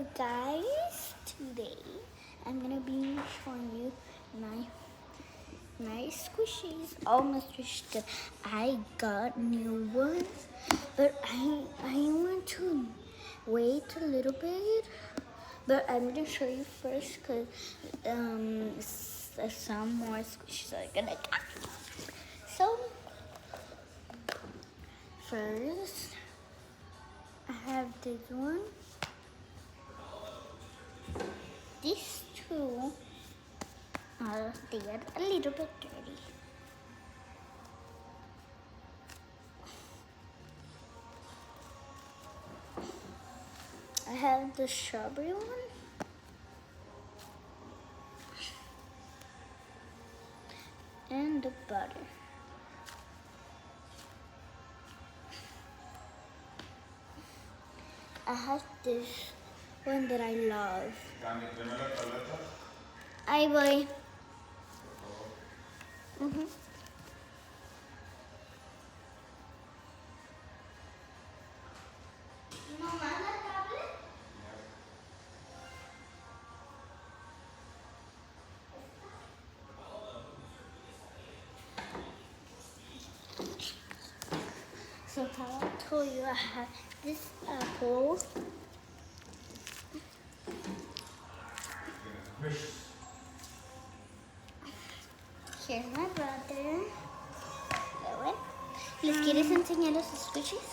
Guys, today I'm gonna be showing you my nice squishies. All my squishies that I got new ones, but I want to wait a little bit. But I'm gonna show you first because some more squishies are gonna come. So first I have this one. These two they are a little bit dirty. I have the strawberry one. And the butter. I have this one that I love. Ahí voy. So how I told you I have this apple. Here's my brother. ¿Les quieres enseñar los squishies?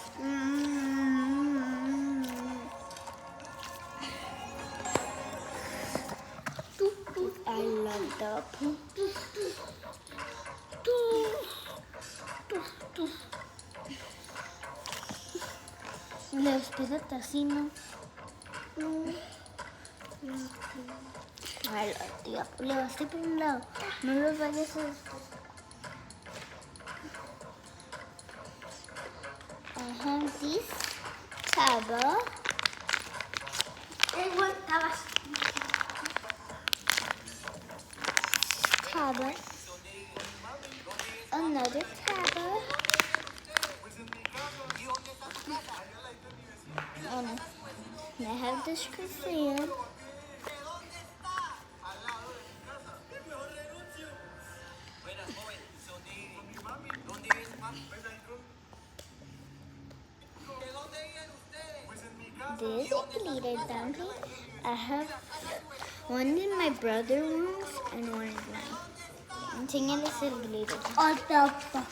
I love the apple. Después así, ¿no? Ay, tío, le vas a ir por un lado. No los vayas a después. I have this taba. Taba. Another taba. And I have this croissant. This glitter dumpling. I have one in my brother wants and one in mine. Enséñales el glitter. What the fuck?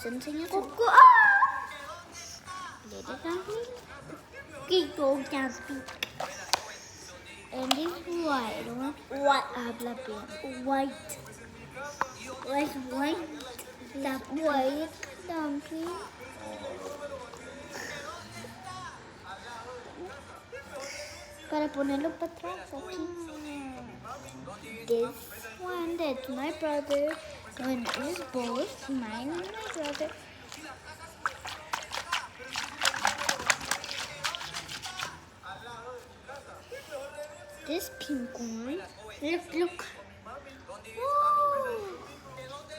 Enséñaselos. Glitter dumpling. And this white one. What? Habla bien. White. Like white. That white dumpling. Para ponerlo para atrás aquí. This one that's my brother. One is both mine and my brother. This pink one. Look. Whoa.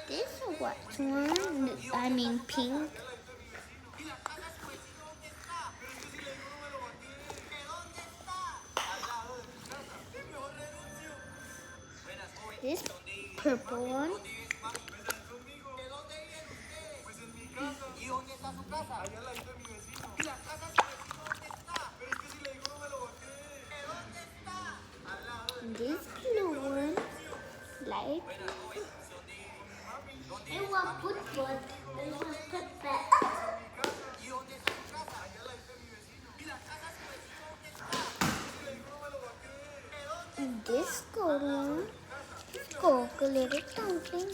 This white one. I mean pink. This purple one. And this blue one. Light. And this gold one. Gold glitter dumpling.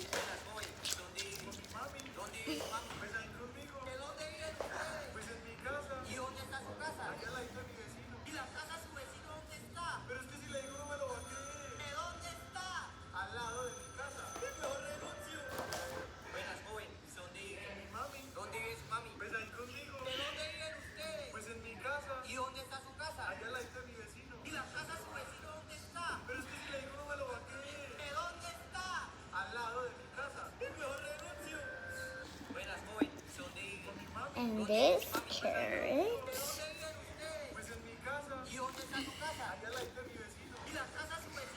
this carrots.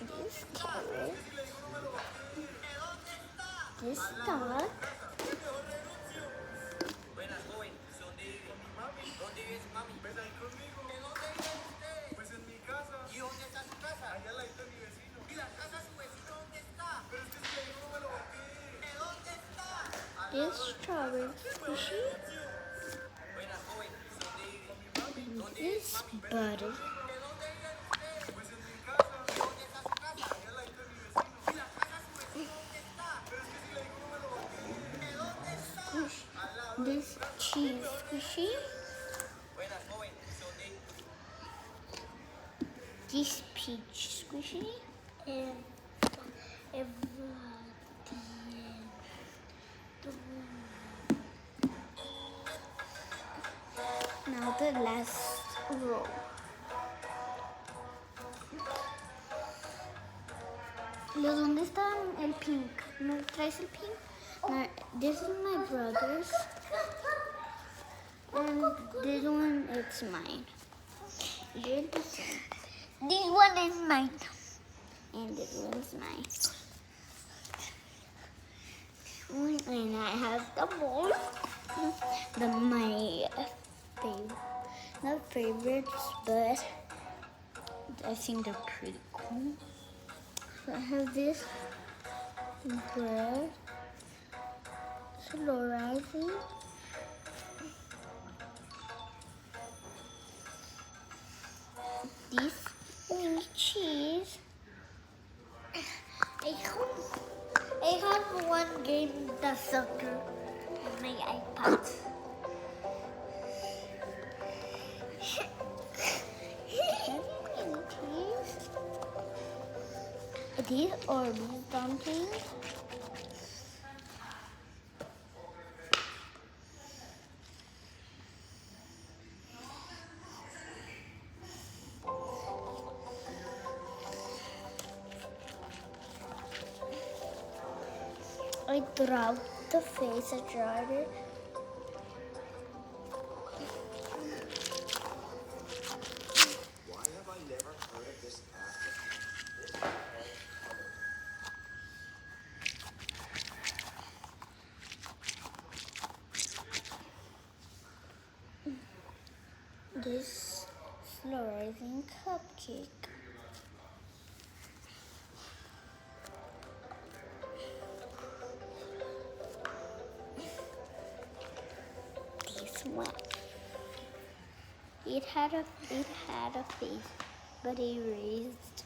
This carrot. This dog. This strawberry squishy. This butter. This cheese squishy. This peach squishy. And now the last row. Los, ¿dónde está el pink? ¿No traes el pink? No, this is my brother's. And this one, it's mine. You're the same. This one is mine. And this one's mine. And I have the ball. Not favorites, but I think they're pretty cool. So I have this bread, slow rising. This mini cheese. I have one game, the soccer, on my iPad. These are these dumplings. I dropped the face, I tried it. Why have I never heard of this This slow rising cupcake. This one. It had a face, but erased.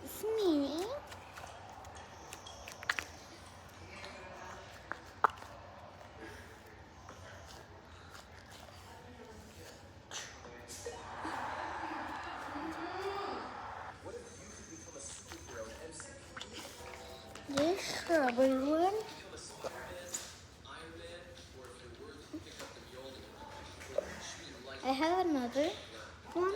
It's Minnie. This strawberry one. I have another one.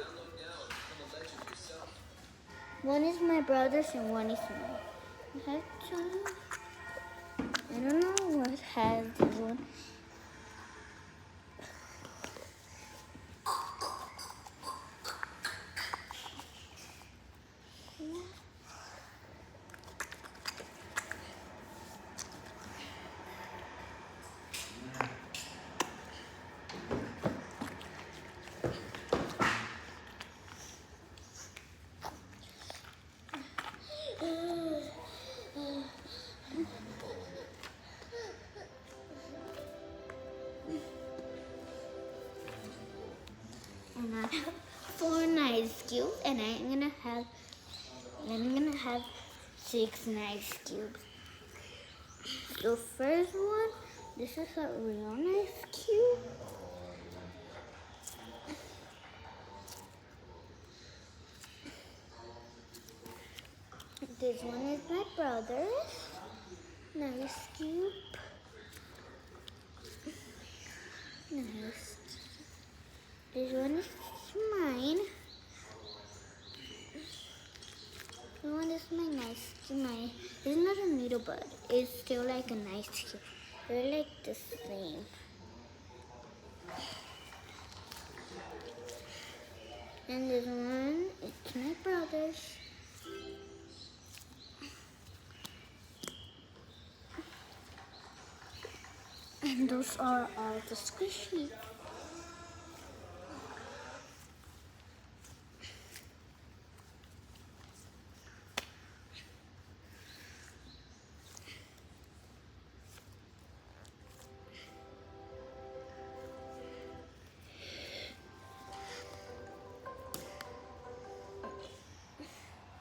One is my brother's and one is mine. I have two. I don't know what has this one. And I have 4 ice cubes, and I'm gonna have 6 ice cubes. So first one, this is a real ice cube. This one is my brother's. Nice cube. Nice. This one is mine. This one is my nice. Mine. It's not a needle bud. It's still like a nice cube. They're like the same. And this one, it's my brother's. And those are all the squishies.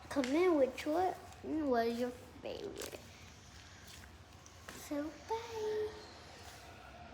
Comment which one was your favorite. So bye.